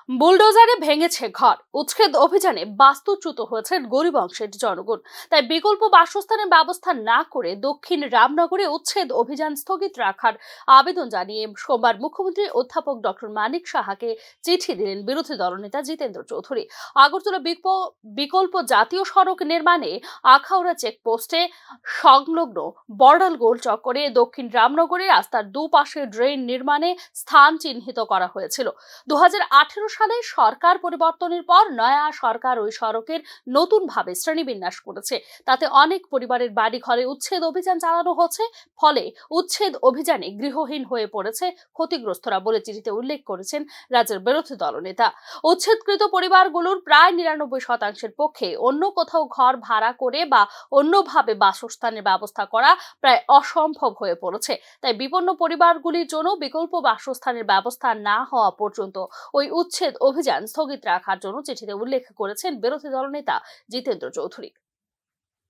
বুলডোজারে ভেঙেছে ঘর, উচ্ছেদ অভিযানে বাস্তুচ্যুত হয়েছেন গরিব অংশের জনগণ। তাই বিকল্প বাসস্থানের ব্যবস্থা না করে দক্ষিণ রামনগরে উচ্ছেদ অভিযান স্থগিত রাখার আবেদন জানিয়ে সোমবার মুখ্যমন্ত্রী অধ্যাপক ডক্টর মানিক সাহাকে চিঠি দিলেন বিরোধী দলনেতা জিতেন্দ্র চৌধুরী। আগরতলা বিকল্প জাতীয় সড়ক নির্মাণে আখাউড়া চেকপোস্টে সংলগ্ন বড়াল গোল চক্করে দক্ষিণ রামনগরে রাস্তার দুপাশে ড্রেন নির্মাণে স্থান চিহ্নিত করা হয়েছিল। 2018 সালে সরকার পরিবর্তনের পর নয়া সরকার ওই সড়কের নতুনভাবে শ্রেণীবিন্যাস করেছে। তাতে অনেক পরিবারের বাড়ি ঘরে উচ্ছেদ অভিযান চালানো হচ্ছে। ফলে উচ্ছেদ অভিযানে গৃহহীন হয়ে পড়েছে ক্ষতিগ্রস্তরা বলে চিঠিতে উল্লেখ করেছেন রাজ্যের বিরোধী দলনেতা। উচ্ছেদকৃত পরিবারগুলোর প্রায় 99% পক্ষে অন্য কোথাও ঘর ভাড়া করে বা অন্যভাবে বাসস্থানের ব্যবস্থা করা প্রায় অসম্ভব হয়ে পড়েছে। তাই বিপন্ন পরিবারগুলির জন্য বিকল্প বাসস্থানের ব্যবস্থা না হওয়া পর্যন্ত ওই উচ্ছেদ অভিযান স্থগিত রাখার জন্য চিঠিতে উল্লেখ করেছেন বিরোধী দলনেতা জিতেন্দ্র চৌধুরী।